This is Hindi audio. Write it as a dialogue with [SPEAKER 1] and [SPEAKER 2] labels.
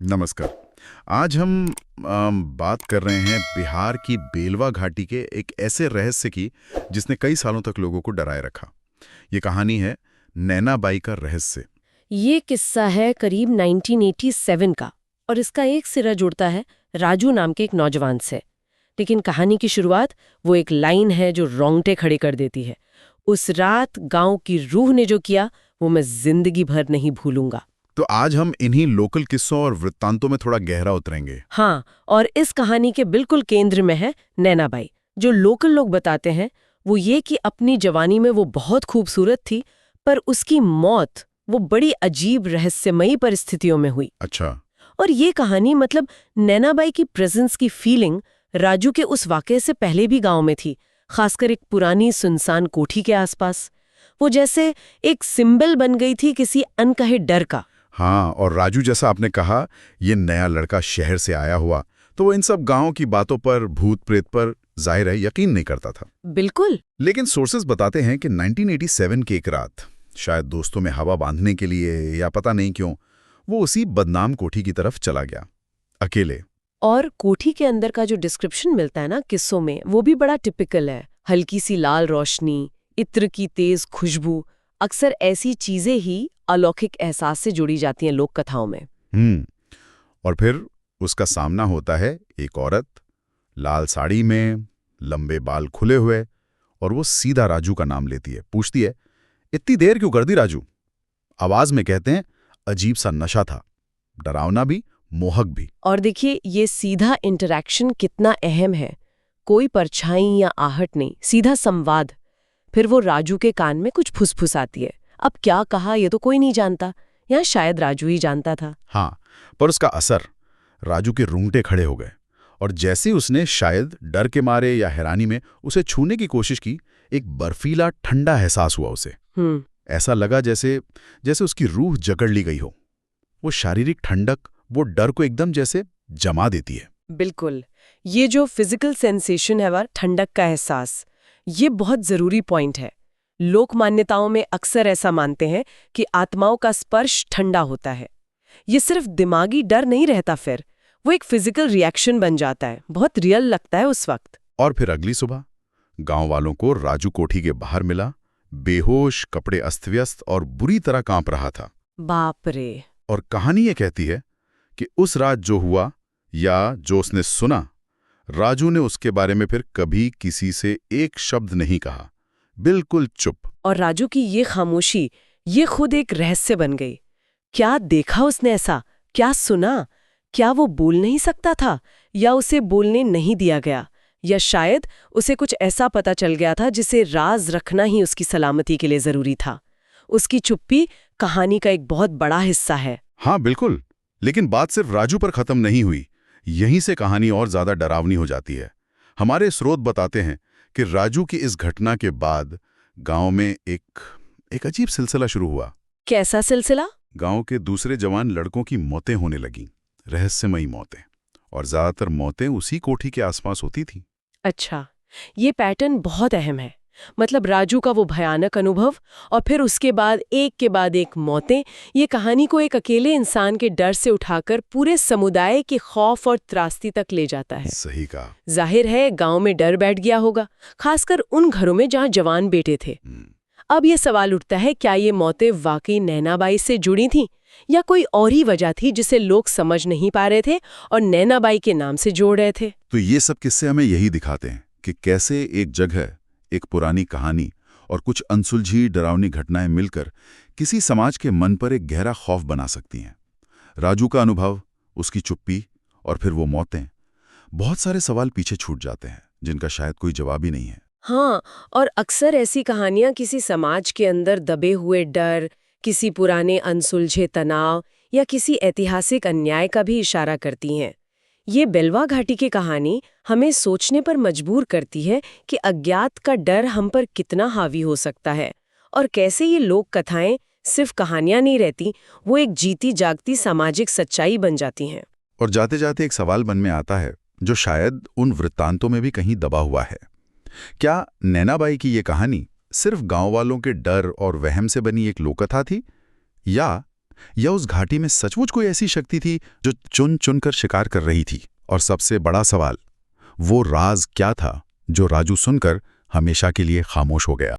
[SPEAKER 1] नमस्कार। आज हम बात कर रहे हैं बिहार की बेलवा घाटी के एक ऐसे रहस्य की जिसने कई सालों तक लोगों को डराए रखा। ये कहानी है नैनाबाई का रहस्य।
[SPEAKER 2] ये किस्सा है करीब 1987 का और इसका एक सिरा जुड़ता है राजू नाम के एक नौजवान से। लेकिन कहानी की शुरुआत वो एक लाइन है जो रोंगटे खड़े कर देती है। उस रात गांव की रूह ने जो किया वो मैं जिंदगी भर नहीं भूलूंगा।
[SPEAKER 1] तो आज हम इन्हीं लोकल किस्सों और वृत्तांतों में थोड़ा गहरा उतरेंगे।
[SPEAKER 2] हाँ, और इस कहानी के बिल्कुल केंद्र में है नैनाबाई। जो लोकल लोग बताते हैं वो ये कि अपनी जवानी में वो बहुत खूबसूरत थी, पर उसकी मौत वो बड़ी अजीब रहस्यमयी परिस्थितियों में हुई।
[SPEAKER 1] अच्छा।
[SPEAKER 2] और ये कहानी मतलब नैनाबाई की प्रेजेंस की फीलिंग राजू के उस वाकये से पहले भी गांव में थी, खासकर एक पुरानी सुनसान कोठी के आसपास। वो जैसे एक सिंबल बन गई थी किसी अनकहे डर का।
[SPEAKER 1] हाँ, और राजू जैसा आपने कहा, ये नया लड़का शहर से आया हुआ, तो वो इन सब गांव की बातों पर, भूत प्रेत पर जाहिर है यकीन नहीं करता था।
[SPEAKER 2] बिल्कुल।
[SPEAKER 1] लेकिन सोर्सेज बताते हैं कि 1987 की एक रात, शायद दोस्तों में हवा बांधने के लिए या पता नहीं क्यों, वो उसी बदनाम कोठी की तरफ चला गया, अकेले।
[SPEAKER 2] और कोठी के अंदर का जो डिस्क्रिप्शन मिलता है ना किस्सों में, वो भी बड़ा टिपिकल है। हल्की सी लाल रोशनी, इत्र की तेज खुशबू, अक्सर ऐसी चीजें ही अलौकिक एहसास से जुड़ी जाती हैं लोक कथाओं में।
[SPEAKER 1] और फिर उसका सामना होता है एक औरत, लाल साड़ी में, लंबे बाल खुले हुए, और वो सीधा राजू का नाम लेती है। पूछती है, इतनी देर क्यों कर दी राजू? आवाज में कहते हैं अजीब सा नशा था, डरावना भी, मोहक भी।
[SPEAKER 2] और देखिए ये सीधा इंटरैक्शन कितना अहम है। कोई परछाई या आहट नहीं, सीधा संवाद। फिर वो राजू के कान में कुछ फुसफुसाती है। अब क्या कहा ये तो कोई नहीं जानता, या शायद राजू ही जानता था।
[SPEAKER 1] हाँ, पर उसका असर, राजू के रूंगटे खड़े हो गए, और जैसे उसने शायद डर के मारे या हैरानी में उसे छूने की कोशिश की, एक बर्फीला ठंडा एहसास हुआ उसे। ऐसा लगा जैसे जैसे उसकी रूह जकड़ ली गई हो। वो शारीरिक ठंडक, वो डर को एकदम जैसे जमा देती है।
[SPEAKER 2] बिल्कुल। ये जो फिजिकल सेंसेशन है, वह ठंडक का एहसास, ये बहुत जरूरी पॉइंट है। लोक मान्यताओं में अक्सर ऐसा मानते हैं कि आत्माओं का स्पर्श ठंडा होता है। ये सिर्फ दिमागी डर नहीं रहता, फिर वो एक फिजिकल रिएक्शन बन जाता है। बहुत रियल लगता है उस वक्त।
[SPEAKER 1] और फिर अगली सुबह गांव वालों को राजू कोठी के बाहर मिला, बेहोश, कपड़े अस्त-व्यस्त और बुरी तरह कांप रहा था।
[SPEAKER 2] बाप रे।
[SPEAKER 1] और कहानी ये कहती है कि उस रात जो हुआ या जो उसने सुना, राजू ने उसके बारे में फिर कभी किसी से एक शब्द नहीं कहा, बिल्कुल चुप।
[SPEAKER 2] और राजू की ये खामोशी, ये खुद एक रहस्य बन गई। क्या देखा उसने ऐसा? क्या सुना? क्या वो बोल नहीं सकता था, या उसे बोलने नहीं दिया गया, या शायद उसे कुछ ऐसा पता चल गया था जिसे राज रखना ही उसकी सलामती के लिए जरूरी था। उसकी चुप्पी कहानी का एक बहुत बड़ा हिस्सा है।
[SPEAKER 1] हाँ बिल्कुल, लेकिन बात सिर्फ राजू पर खत्म नहीं हुई। यहीं से कहानी और ज्यादा डरावनी हो जाती है। हमारे स्रोत बताते हैं कि राजू की इस घटना के बाद गांव में एक अजीब सिलसिला शुरू हुआ।
[SPEAKER 2] कैसा सिलसिला?
[SPEAKER 1] गांव के दूसरे जवान लड़कों की मौतें होने लगीं, रहस्यमयी मौतें, और ज्यादातर मौतें उसी कोठी के आसपास होती थी।
[SPEAKER 2] अच्छा, ये पैटर्न बहुत अहम है। मतलब राजू का वो भयानक अनुभव और फिर उसके बाद एक के बाद एक मौतें, ये कहानी को एक अकेले इंसान के डर से उठाकर पूरे समुदाय के खौफ और त्रासदी तक ले जाता है।
[SPEAKER 1] सही कहा।
[SPEAKER 2] जाहिर है गांव में डर बैठ गया होगा, खासकर उन घरों में जहां जवान बेटे थे। अब ये सवाल उठता है, क्या ये मौतें वाकई नैनाबाई से जुड़ी थीं, या कोई और ही वजह थी जिसे लोग समझ नहीं पा रहे थे और नैनाबाई के नाम से जोड़ रहे थे?
[SPEAKER 1] तो ये सब किस्से हमें यही दिखाते हैं कि कैसे एक जगह, एक पुरानी कहानी और कुछ अनसुलझी डरावनी घटनाएं मिलकर किसी समाज के मन पर एक गहरा खौफ बना सकती हैं। राजू का अनुभव, उसकी चुप्पी और फिर वो मौतें, बहुत सारे सवाल पीछे छूट जाते हैं जिनका शायद कोई जवाब ही नहीं है।
[SPEAKER 2] हाँ, और अक्सर ऐसी कहानियां किसी समाज के अंदर दबे हुए डर, किसी पुराने अनसुलझे तनाव या किसी ऐतिहासिक अन्याय का भी इशारा करती हैं। ये बेलवा घाटी की कहानी हमें सोचने पर मजबूर करती है कि अज्ञात का डर हम पर कितना हावी हो सकता है, और कैसे ये लोक कथाएं सिर्फ कहानियां नहीं रहती, वो एक जीती जागती सामाजिक सच्चाई बन जाती हैं।
[SPEAKER 1] और जाते जाते एक सवाल मन में आता है जो शायद उन वृत्तांतों में भी कहीं दबा हुआ है। क्या नैनाबाई की ये कहानी सिर्फ गांव वालों के डर और वहम से बनी एक लोककथा थी, या या उस घाटी में सचमुच कोई ऐसी शक्ति थी जो चुन चुनकर शिकार कर रही थी? और सबसे बड़ा सवाल, वो राज क्या था जो राजू सुनकर हमेशा के लिए खामोश हो गया?